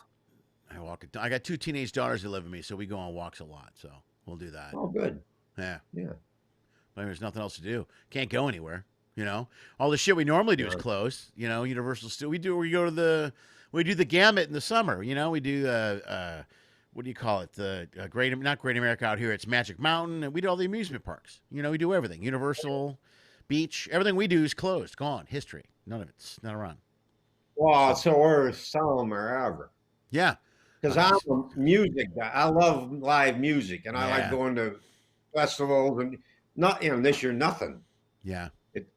I walk. I got 2 teenage daughters that live with me, so we go on walks a lot. So we'll do that. Oh, good. Yeah. Yeah. But there's nothing else to do. Can't go anywhere. You know, all the shit we normally do is Yeah. closed. You know, Universal still. We do the gamut in the summer. You know, we do what do you call it? The not Great America out here. It's Magic Mountain, and we do all the amusement parks. You know, we do everything. Universal, beach, everything we do is closed, gone, history. None of it's not around. Well, so we're some are ever. Yeah, Because Nice. I'm a music guy. I love live music, and I Yeah. like going to festivals and not. This year nothing. yeah.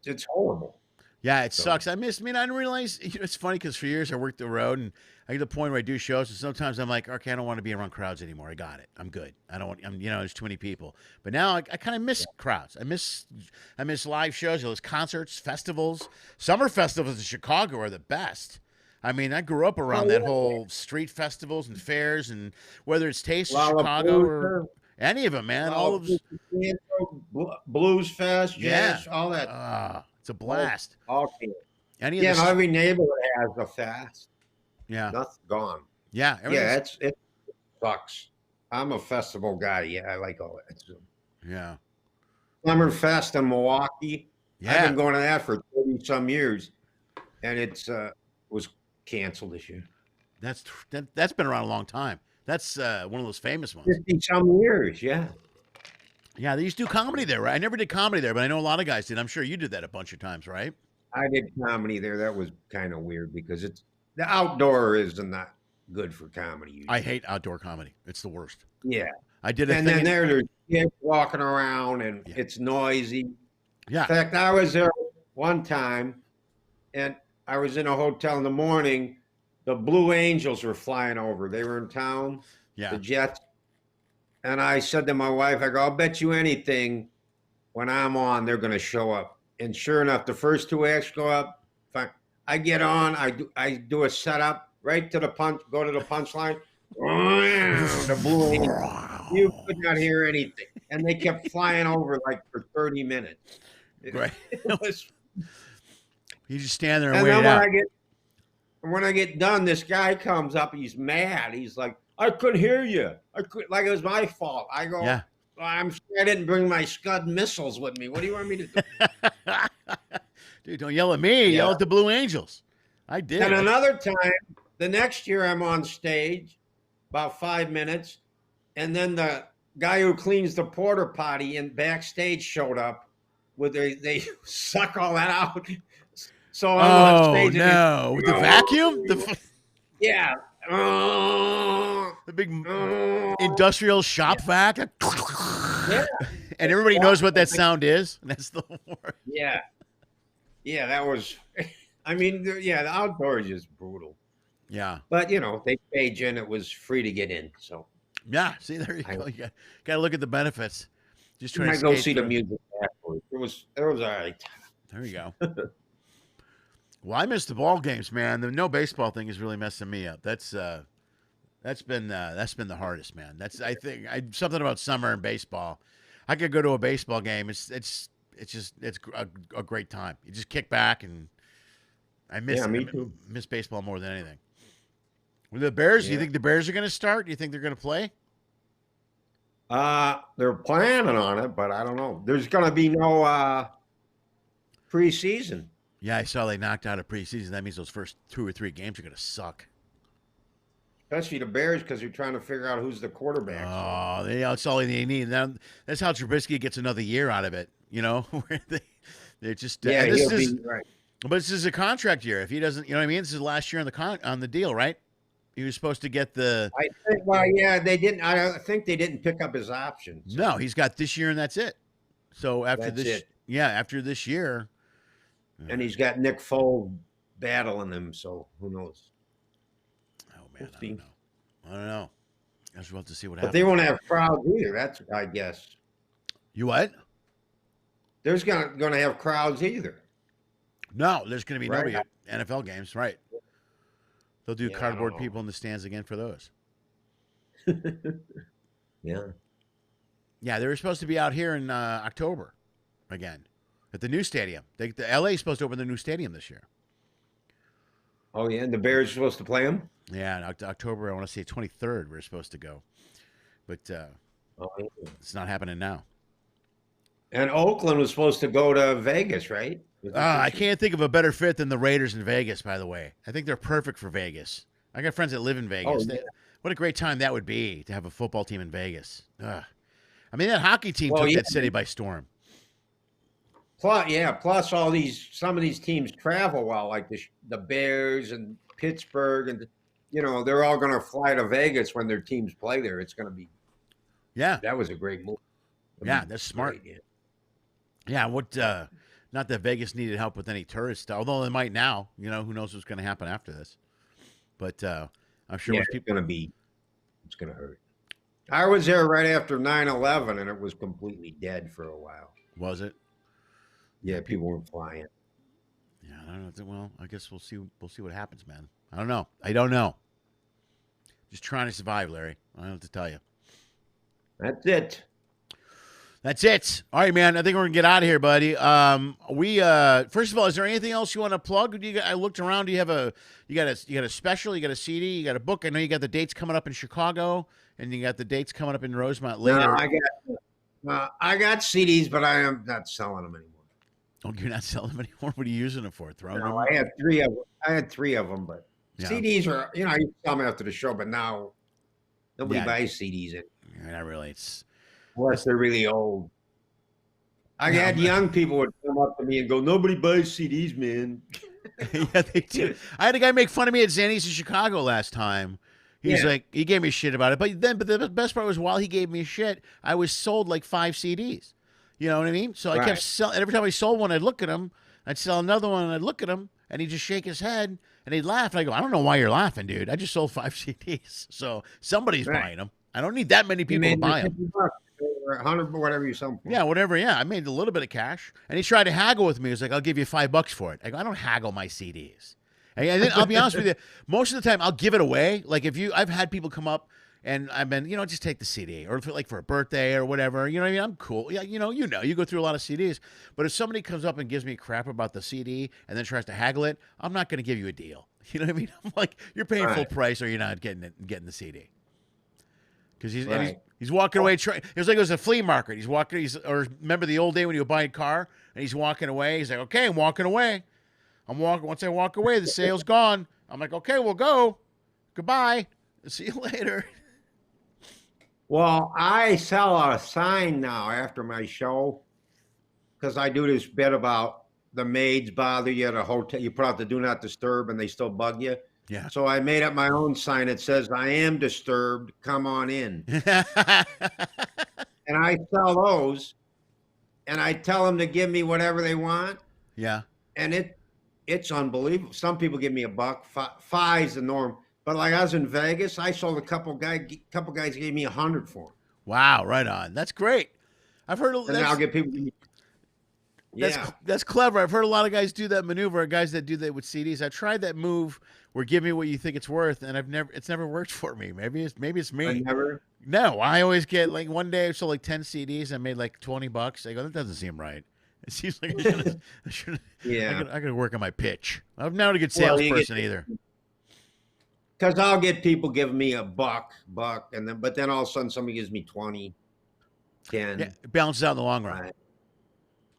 It's horrible. Yeah, it So- sucks. I didn't realize. It's funny because for years I worked the road, and I get to the point where I do shows, and sometimes I'm like, okay, I don't want to be around crowds anymore. I got it. I'm good. I don't want. There's too many people. But now I kind of miss crowds. I miss live shows. Those concerts, festivals, summer festivals in Chicago are the best. I mean, I grew up around that whole street festivals and fairs, and whether it's Taste of Chicago or any of them, man, all of Blues Fest, Yeah. jazz, all that. it's a blast. All Any of yeah, this, every neighborhood has a fest. yeah, Nothing's gone. yeah, Yeah, everything's- it sucks. I'm a festival guy. Yeah, I like all that. So, yeah, Summer Fest in Milwaukee. I've yeah. been going to that for 30 some years, and it's was canceled this year. That's been around a long time. That's one of those famous ones. 50 some years, yeah. Yeah, they used to do comedy there, right? I never did comedy there, but I know a lot of guys did. I'm sure you did that a bunch of times, right? I did comedy there. That was kind of weird because the outdoor is not good for comedy. Usually. I hate outdoor comedy. It's the worst. Yeah, I did a and thing. then there's kids walking around and Yeah. it's noisy. In Yeah, fact, I was there one time, and I was in a hotel in the morning. The Blue Angels were flying over. They were in town. yeah. The Jets. And I said to my wife, I go, I'll bet you anything when I'm on, they're going to show up. And sure enough, the first 2 acts go up. Fine. I get on, I do a setup right to the punch, go to the punchline. The Blue Angels. You could not hear anything. And they kept flying over like for 30 minutes. Right. It was, You just stand there and and wait then it out. when I get done, this guy comes up. He's mad. He's like, I couldn't hear you. Like it was my fault. I go, Yeah. well, I'm sure I didn't bring my Scud missiles with me. What do you want me to do? Dude, don't yell at me. Yeah. Yell at the Blue Angels. I did. And another time, the next year I'm on stage, about 5 minutes, and then the guy who cleans the porta potty in backstage showed up with they suck all that out. So I'm on Oh stage. no! With the vacuum, Yeah. the big industrial shop vac, and Yeah. everybody knows what that sound is. And that's the word. Yeah. Yeah, that was, I mean, the outdoor is just brutal. Yeah, But, they paid you and it was free to get in. So yeah. See, there you go. You got to look at the benefits. Just trying I to go skate see the through. music afterwards. It was all right. There you go. Well, I miss the ball games, man. The no baseball thing is really messing me up. That's been the hardest, man. I think something about summer and baseball. I could go to a baseball game. It's just a great time. You just kick back and I miss Yeah, it. me too. Miss baseball more than anything. With the Bears, do you Yeah. think the Bears are going to start? Do you think they're going to play? They're planning on it, but I don't know. There's going to be no preseason. Yeah, I saw they knocked out a preseason. That means those first 2 or 3 games are going to suck. Especially the Bears because they're trying to figure out who's the quarterback. Oh, that's all they need. That's how Trubisky gets another year out of it. Where they're just Yeah, and this he'll is, be right. but this is a contract year. If he doesn't, you know what I mean. This is the last year on the deal, right? He was supposed to get the. I think. Well, yeah, they didn't. I think they didn't pick up his option. So No, he's got this year and that's it. So after that's this, it. yeah, after this year, And he's got Nick Foles battling him. So who knows? oh man, I don't know. I don't know. I just want to see what But happens. they won't have crowds either. That's, I guess. You what? There's gonna have crowds either. No, there's going to be Right. nobody at NFL games, right? They'll do Yeah, I cardboard don't know. people in the stands again for those. Yeah. Yeah, they were supposed to be out here in October again at the new stadium. The LA is supposed to open the new stadium this year. Oh yeah, and the Bears are supposed to play him. Yeah, in October, I want to say 23rd, we're supposed to go. But Oh, yeah. it's not happening now. And Oakland was supposed to go to Vegas, right? I can't think of a better fit than the Raiders in Vegas, by the way. I think they're perfect for Vegas. I got friends that live in Vegas. Oh, yeah. What a great time that would be to have a football team in Vegas. Ugh. I mean, that hockey team Well, took yeah. that city by storm. Plus some of these teams travel well, like the Bears and Pittsburgh, and they're all going to fly to Vegas when their teams play there. It's going to be. Yeah. That was a great move. Yeah, that's smart. Great, Yeah, what? Not that Vegas needed help with any tourists, although they might now. Who knows what's going to happen after this? But I'm sure most people. It's going to hurt. I was there right after 9/11, and it was completely dead for a while. Was it? Yeah, people weren't flying. Yeah, I don't know. Well, I guess we'll see. We'll see what happens, man. I don't know. Just trying to survive, Larry. I don't know what to tell you. That's it. That's it. All right, man. I think we're gonna get out of here, buddy. We first of all, is there anything else you want to plug? I looked around. Do you have you got a special? You got a CD? You got a book? I know you got the dates coming up in Chicago, and you got the dates coming up in Rosemont later. No, I got CDs, but I am not selling them anymore. Oh, you're not selling them anymore? What are you using them for? Throwing them? I had three of them. But Yeah. CDs are, I used to sell them after the show, but now nobody Yeah. buys CDs Not really. It's unless they're really old. I had young people would come up to me and go, "Nobody buys CDs, man." yeah, they do. I had a guy make fun of me at Zanny's in Chicago last time. He's like, he gave me shit about it. But the best part was while he gave me shit, I was sold like 5 CDs. You know what I mean? So I kept selling. Every time I sold one, I'd look at him. I'd sell another one, and I'd look at him, and he'd just shake his head, and he'd laugh. And I go, I don't know why you're laughing, dude. I just sold 5 CDs. So somebody's buying them. I don't need that many people to buy them. $100, whatever you sell them for. Yeah, whatever. Yeah, I made a little bit of cash. And he tried to haggle with me. He was like, I'll give you $5 for it. I go, I don't haggle my CDs. And then I'll be honest with you, most of the time I'll give it away. Like I've had people come up and I've been, just take the CD or for a birthday or whatever. You know what I mean? I'm cool. Yeah, you go through a lot of CDs. But if somebody comes up and gives me crap about the CD and then tries to haggle it, I'm not going to give you a deal. You know what I mean? I'm like, you're paying full price or you're not getting the CD. Because he's walking away. It was like it was a flea market. He's walking. Or remember the old day when you would buy a car and he's walking away. He's like, okay, I'm walking away. I'm walking. Once I walk away, the sale's gone. I'm like, okay, we'll go. Goodbye. See you later. Well, I sell a sign now after my show because I do this bit about the maids bother you at a hotel. You put out the do not disturb and they still bug you. Yeah. So I made up my own sign that says, I am disturbed. Come on in. And I sell those and I tell them to give me whatever they want. Yeah. And it's unbelievable. Some people give me $1. $5's the norm. But like I was in Vegas, I sold a couple guys gave me $100 for them. Wow, right on. That's great. I've heard. And then I'll get people. That's clever. I've heard a lot of guys do that maneuver. Guys that do that with CDs. I tried that move where give me what you think it's worth, and it's never worked for me. Maybe it's me. No, I always get like one day I sold like 10 CDs. I made like $20. I go, that doesn't seem right. It seems like I should. Yeah. I got to work on my pitch. I'm not a good salesperson either. Because I'll get people giving me $1, but then all of a sudden somebody gives me 20, 10. Yeah, it balances out in the long run.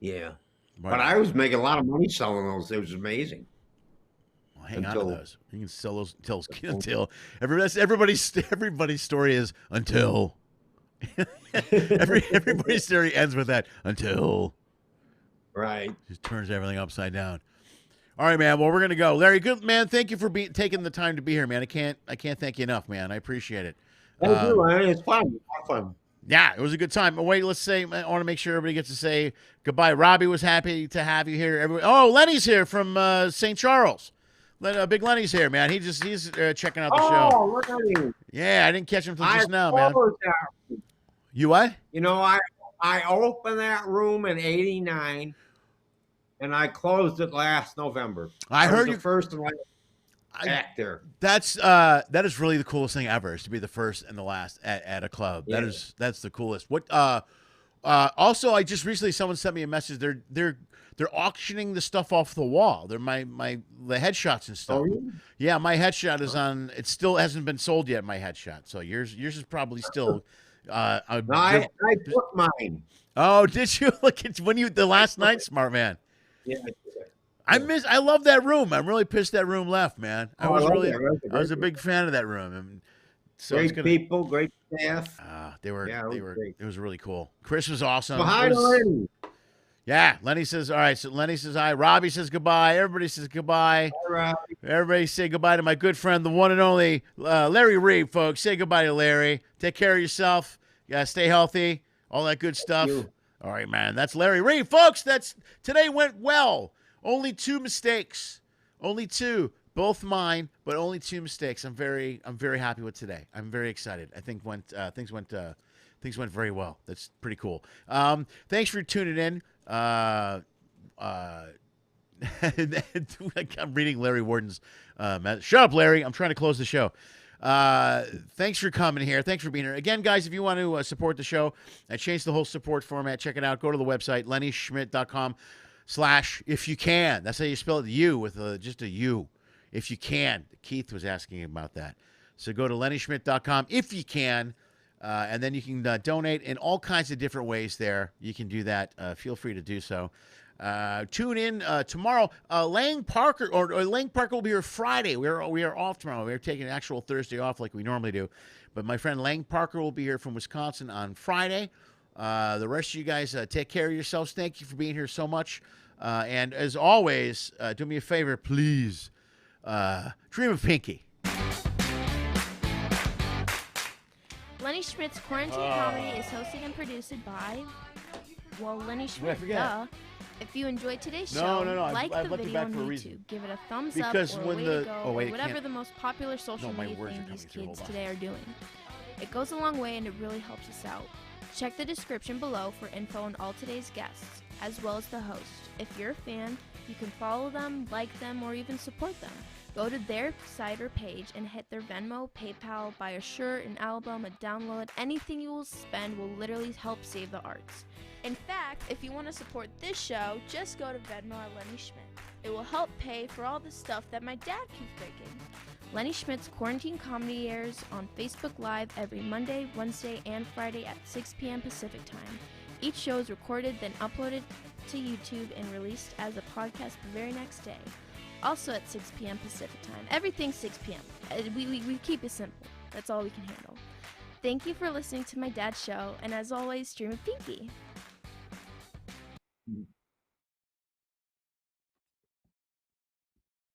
Yeah. Right. But I was making a lot of money selling those. It was amazing. Well, hang on to those. You can sell those until everybody's story is until. Everybody's story ends with that until. Right. Just turns everything upside down. All right, man. Well, we're gonna go. Larry, good man. Thank you for taking the time to be here, man. I can't thank you enough, man. I appreciate it. Thank you, man. It's fun. It's fun. Yeah, it was a good time. But wait, let's say I want to make sure everybody gets to say goodbye. Robbie was happy to have you here. Oh, Lenny's here from St. Charles. Big Lenny's here, man. He's checking out the show. Oh, Lenny. Yeah, I didn't catch him until just now, man. That. You what? You know, I opened that room in '89, and I closed it last November. I heard you the first and last act there. That is really the coolest thing ever, is to be the first and the last at a club. Yeah. That's the coolest. What also, I just recently, someone sent me a message. They're auctioning the stuff off the wall. They're the headshots and stuff. Oh, yeah, my headshot is on. It still hasn't been sold yet. My headshot. So yours is probably still. I took mine. Oh, did you? Look at the last night, smart man. Yeah. I love that room. I'm really pissed that room left, man. I was a big fan of that room. And so great people, great staff. They were great. It was really cool. Chris was awesome. Well, hi, Lenny. Yeah, Lenny says, all right. So Lenny says hi. Robbie says goodbye. Everybody says goodbye. Hi, Robbie. Everybody say goodbye to my good friend, the one and only Larry Reeb, folks. Say goodbye to Larry. Take care of yourself. Stay healthy. All that good stuff. All right, man. That's Larry Reeb, folks. Today went well. Only 2 mistakes. Only 2. Both mine, but only 2 mistakes. I'm very happy with today. I'm very excited. I think things went very well. That's pretty cool. Thanks for tuning in. I'm reading Larry Warden's message. Shut up, Larry. I'm trying to close the show. Thanks for coming here. Thanks for being here. Again, guys, if you want to support the show, I changed the whole support format. Check it out. Go to the website, lennyschmidt.com/if you can. That's how you spell it, U with just a U. If you can. Keith was asking about that. So go to lennyschmidt.com if you can. And then you can donate in all kinds of different ways there. You can do that. Feel free to do so. Tune in tomorrow. Lang Parker will be here Friday. We are off tomorrow. We're taking an actual Thursday off like we normally do. But my friend Lang Parker will be here from Wisconsin on Friday. The rest of you guys, take care of yourselves. Thank you for being here so much. And as always, do me a favor, please. Dream of Pinky. Lenny Schmidts Quarantine Comedy is hosted and produced by, Lenny Schmidt. If you enjoyed today's show, like the video on YouTube, give it a thumbs up or way to go, or whatever the most popular social media thing these kids today are doing. It goes a long way and it really helps us out. Check the description below for info on all today's guests, as well as the host. If you're a fan, you can follow them, like them, or even support them. Go to their site or page and hit their Venmo, PayPal, buy a shirt, an album, a download. Anything you will spend will literally help save the arts. In fact, if you want to support this show, just go to Venmo at Lenny Schmidt. It will help pay for all the stuff that my dad keeps breaking. Lenny Schmidt's Quarantine Comedy airs on Facebook Live every Monday, Wednesday, and Friday at 6 p.m. Pacific Time. Each show is recorded, then uploaded to YouTube and released as a podcast the very next day. Also at 6 p.m. Pacific Time. Everything's 6 p.m. We keep it simple. That's all we can handle. Thank you for listening to my dad's show, and as always, dream of Pinky.